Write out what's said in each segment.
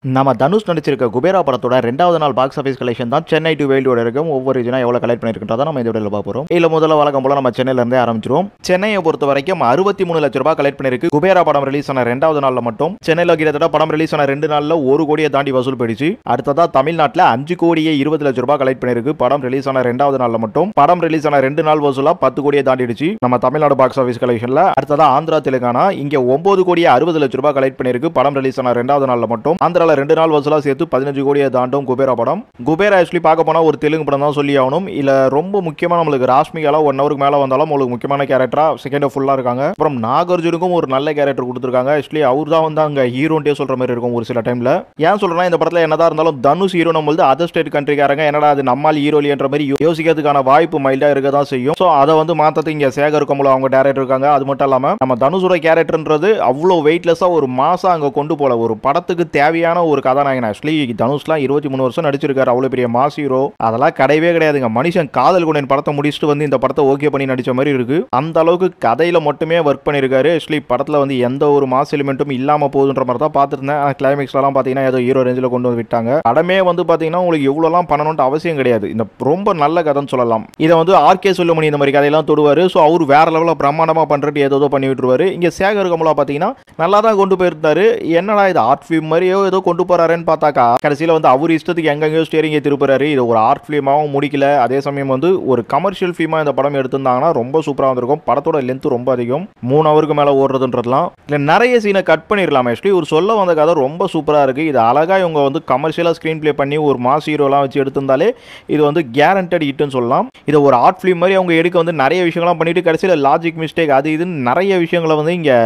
நம்ம தனுஷ் நடிச்சிருக்க குபேரா படத்தோட 2வது நாள் பாக்ஸ் ஆஃபீஸ் கலெக்ஷன் தான் சென்னை டு வேல்டோட இருக்கும். ஒவ்வொரு ரீஜனா எவ்வளோ கலெக்ட் பண்ணியிருக்கின்றதை நம்ம இந்த வீடியோவில் பார்க்க போகிறோம். இல்லை முதல்ல வழக்கம் போல நம்ம சென்னையில இருந்தே ஆரம்பிச்சிருவோம். சென்னையை பொறுத்த வரைக்கும் 63 லட்ச ரூபாய் கலெக்ட் பண்ணிருக்கு. குபேரா படம் ரிலீஸ் ஆன 2வது நாளில் மட்டும் சென்னையில் கிட்டத்தட்ட படம் ரிலீஸ் ஆன 2 நாளில் 1 கோடியை தாண்டி வசூல் போயிடுச்சு. அடுத்ததா தமிழ்நாட்டில் 5 கோடியே 20 லட்ச ரூபாய் கலெக்ட் பண்ணிருக்கு. படம் ரிலீஸ் ஆன 2வது நாளில் மட்டும் படம் ரிலீஸ் ஆன 2 நாள் வசூலா 10 கோடியை தாண்டிடுச்சு நம்ம தமிழ்நாடு பாக்ஸ் ஆஃபீஸ் கலெக்ஷன்ல. அடுத்ததா ஆந்திரா தெலுங்கானா இங்க 9 கோடியே 60 லட்ச ரூபாய் கலெக்ட் பண்ணிருக்கு. படம் ரிலீஸ் ஆன 2வது நாளில் மட்டும் ஆந்திரால 2 நாள் வசூலா சேர்த்து 15 கோடியை தாண்டும் குபேரா படம். குபேரா ஆக்சுவலி பார்க்க போனா ஒரு தெலுங்கு படம் தான் சொல்லி ஆகணும். இல்ல ரொம்ப முக்கியமா நம்மளுக்கு ராஷ்மிகால 1 ஹவருக்கு மேல வந்தாலும் உங்களுக்கு முக்கியமான கேரக்டரா செகண்ட் ஹாஃப் ஃபுல்லா இருக்காங்க. அப்புறம் நாகார்ஜுனுக்கும் ஒரு நல்ல கேரக்டர் கொடுத்துருக்காங்க. ஆக்சுவலி அவர் தான் வந்து அங்க ஹீரோன்ட்டே சொல்ற மாதிரி இருக்கும் ஒரு சில டைம்ல. ஏன் சொல்றேன்னா இந்த படத்துல என்னதான் இருந்தாலும் தனுஷ் ஹீரோ நம்மளது அதர் ஸ்டேட் கண்ட்ரிக்காரங்க என்னடா அது நம்மால் ஹீரோலியன்ற மாதிரி யோசிக்கிறதுக்கான வாய்ப்பு மைல்டா இருக்க தான் செய்யும். ஸோ அதை வந்து மாத்தது இங்க சேகர் கமலா அவங்க டேரக்டர் இருக்காங்க. அது மட்டும் இல்லாம நம்ம தனுஷோட கேரக்டர்ன்றது அவ்வளோ வெயிட்லெஸ்ஸா ஒரு மாசம் அங்க கொண்டு போல ஒரு படத்துக்கு தேவையான ஒரு கதாநாயகன். ஆக்சுவலி தனுஷ்லாம் 23 வருஷம் நடிச்சிருக்காரு. அவ்வளவு பெரிய மாஸ் ஹீரோ அதெல்லாம் கிடையவே கிடையாதுங்க. மனுஷன் காதல் குணன் படத்தை முடிச்சுட்டு வந்து இந்த படத்தை ஓகே பண்ணி நடிச்ச மாதிரி இருக்கு. அந்த அளவுக்கு கதையில மட்டுமே ஒர்க் பண்ணிருக்காரு. ஆக்சுவலி படத்துல வந்து எந்த ஒரு மாஸ் எலிமெண்ட்டும் இல்லாம போகுதுன்ற மாதிரி தான் பார்த்துருந்தேன். கிளைமேக்ஸ்லாம் பாத்தீங்கன்னா ஏதோ ஹீரோ ரேஞ்சில் கொண்டு வந்து விட்டாங்க. படமே வந்து பாத்தீங்கன்னா உங்களுக்கு இவ்வளோலாம் பண்ணணும்னு அவசியம் கிடையாது. இந்த ரொம்ப நல்ல கதைன்னு சொல்லலாம். இதை வந்து ஆர்கே சொல்லுமணி இந்த மாதிரி கதையெல்லாம் தொடுவாரு. ஸோ அவர் வேற லெவலில் பிரம்மாண்டமா பண்றது ஏதோ பண்ணி விட்டுருவாரு. இங்க சேகர் கமலா பாத்தீங்கன்னா நல்லா தான் கொண்டு போயிருந்தாரு. என்னடா இது ஆர்ட் ஃபிலிம் மாதிரியோ ஏதோ கொண்டு போறாருன்னு பார்த்தாக்கா கடைசியில் வந்து அவர் இஷ்டத்துக்கு எங்கெங்கயோ ஸ்டேரிங்கை திருப்புறாரு. இது ஒரு ஆர்ட் ஃபிலிமாவும் முடிக்கல. அதே சமயம் வந்து ஒரு கமர்ஷியல் ஃபிலிமா இந்த படம் எடுத்திருந்தாங்கன்னா ரொம்ப சூப்பராக வந்திருக்கும். படத்தோட லென்த் ரொம்ப அதிகம், 3 ஹவருக்கு மேலே ஓடுறதுன்றதுலாம் இல்லை நிறைய சீனை கட் பண்ணிடலாம். ஆக்சுவலி ஒரு சொல்ல வந்த கதை ரொம்ப சூப்பராக இருக்கு. இது அழகா இவங்க வந்து கமர்ஷியலாக ஸ்க்ரீன் பிளே பண்ணி ஒரு மாஸ் ஹீரோலாம் வச்சு எடுத்திருந்தாலே இது வந்து கேரண்டட் ஹிட்னு சொல்லலாம். இதை ஒரு ஆர்ட் ஃபிலிம் மாதிரி அவங்க எடுக்க வந்து நிறைய விஷயங்கள்லாம் பண்ணிட்டு கடைசியில் லாஜிக் மிஸ்டேக் அது இதுன்னு நிறைய விஷயங்களை வந்து இங்கே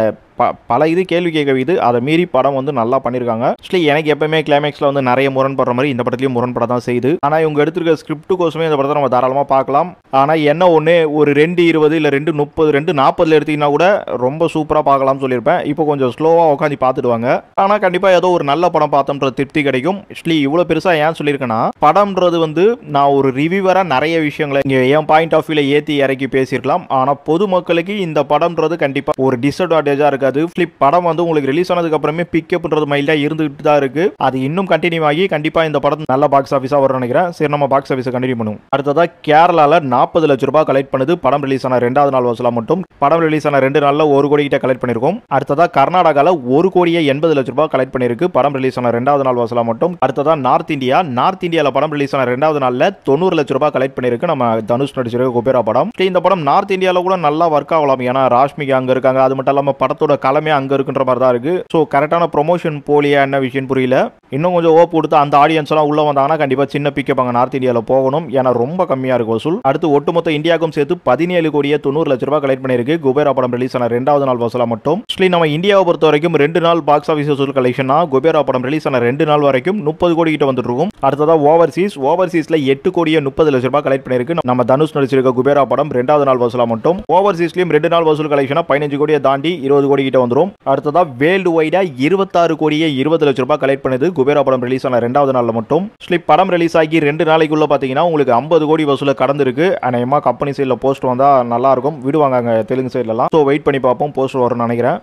பல இது கேள்வி கேட்க வைது. அதை மீறி படம் வந்து நல்லா பண்ணியிருக்காங்க. ஆக்சுவலி எனக்கு எப்பவுமே கிளைமேக்ஸில் வந்து நிறைய முரண்படுற மாதிரி இந்த படத்துலையும் முரண்பட தான் செய்யுது. ஆனால் இவங்க எடுத்துருக்க ஸ்கிரிப்ட் கோசமே இந்த படத்தை நம்ம தாராளமாக பார்க்கலாம். ஆனால் என்ன ஒன்று ஒரு 2:20 இல்லை 2:30 2:40 எடுத்தீங்கன்னா கூட ரொம்ப சூப்பராக பார்க்கலாம்னு சொல்லியிருப்பேன். இப்போ கொஞ்சம் ஸ்லோவாக உட்காந்து பார்த்துடுவாங்க. ஆனால் கண்டிப்பாக ஏதோ ஒரு நல்ல படம் பார்த்தோம்ன்ற திருப்தி கிடைக்கும். ஆக்சுவலி இவ்வளோ பெருசாக ஏன் சொல்லியிருக்கேன்னா படம்ன்றது வந்து நான் ஒரு ரிவ்யூவராக நிறைய விஷயங்களை இங்கே என் பாயிண்ட் ஆஃப் வியூவில் ஏற்றி இறக்கி பேசியிருக்கலாம். ஆனால் பொதுமக்களுக்கு இந்த படம்ன்றது கண்டிப்பாக ஒரு டிஸ்அட்வான்டேஜாக இருக்காது. படம் வந்து உங்களுக்கு ரிலீஸ் ஆனதுக்கு அப்புறமே பிக்கப்ன்றது மைல்டா இருந்துகிட்டு தான் இருக்கு. அது இன்னும் கண்டினியூ ஆகி கண்டிப்பா இந்த படம் நல்ல பாக்ஸ் ஆஃபீஸா வரும் நினைக்கிறேன். சரி நம்ம பாக்ஸ் ஆஃபீஸை கண்டினியூ பண்ணுவோம். அடுத்ததா கேரளால 40 லட்ச ரூபாய் கலெக்ட் பண்ணுது. படம் ரிலீஸ் ஆன 2வது நாள் வசூலா மட்டும் படம் ரிலீஸ் ஆன 2 நாள்ல 1 கோடி கிட்ட கலெக்ட் பண்ணிருக்கோம். அடுத்ததா கர்நாடகால 1 கோடியே 80 லட்ச ரூபாய் கலெக்ட் பண்ணிருக்கு. படம் ரிலீஸ் ஆன 2வது நாள் வசூலா மட்டும். அடுத்ததா நார்த் இந்தியால படம் ரிலீஸ் ஆன 2வது நாள்ல 90 லட்ச ரூபாய் கலெக்ட் பண்ணிருக்கு நம்ம தனுஷ் நடிச்சிருக்க குபேரா படம். இந்த படம் நார்த் இந்தியால கூட நல்லா ஒர்க் ஆகலாம். ஏன்னா ராஷ்மிகா அங்க இருக்காங்க. அது மட்டும் இல்லாம படத்தோட கலமே அங்க இருக்குன்ற மாதிரி தான் இருக்கு. ஸோ கரெக்டான ப்ரொமோஷன் போலியா என்ன விஷயம் புரியல. இன்னும் கொஞ்சம் ஓப் கொடுத்து அந்த ஆடியன்ஸ் எல்லாம் உள்ள வந்தாங்கன்னா கண்டிப்பா சின்ன பிக்கப் அங்க நார்த் இந்தியாவில் போகணும். ஏன்னா ரொம்ப கம்மியா இருக்கு வசூல். அடுத்து ஒட்டுமொத்த இந்தியாவுக்கும் சேர்த்து 17 கோடியே 90 லட்ச ரூபாய் கலெக்ட் பண்ணிருக்கு குபேரா படம் ரிலீஸ் ஆன 2வது நாள் வசூலா மட்டும். நம்ம இந்தியாவை பொறுத்த வரைக்கும் 2 நாள் பாக்ஸ் ஆஃபீஸ் வசூல் கலெக்ஷனா குபேரா படம் ரிலீஸ் ஆன 2 நாள் வரைக்கும் 30 கோடி கிட்ட வந்துட்டு இருக்கும். அடுத்ததா ஓவர்சீஸ்ல 8 கோடியே 30 லட்ச ரூபாய் கலெக்ட் பண்ணிருக்கு நம்ம தனுஷ் நடிச்சிருக்க குபேரா படம் 2வது நாள் வசூலா மட்டும். ஓவர்சீஸ்லயும் 2 நாள் வசூல் கலெக்ஷனா 15 கோடியை தாண்டி 20 கோடி கிட்ட வந்துடும். அடுத்ததா வேர்ல்டு வைடா 26 கோடியே 20 லட்ச ரூபாய் கலெக்ட் பண்ணுது குபேரா படம் ரிலீஸ் ஆன 2வது நாள்ல மட்டும். படம் ரிலீஸ் ஆகி 2 நாளைக்குள்ள பாத்தீங்கன்னா உங்களுக்கு 50 கோடி வசூல கடந்திருக்கு. அநேகமா கம்பெனி சைடுல போஸ்ட் வந்தா நல்லா இருக்கும். விடுவாங்க அங்க தெலுங்கு சைடுலாம். சோ வெயிட் பண்ணி பார்ப்போம் போஸ்ட் வரும்னு நினைக்கிறேன்.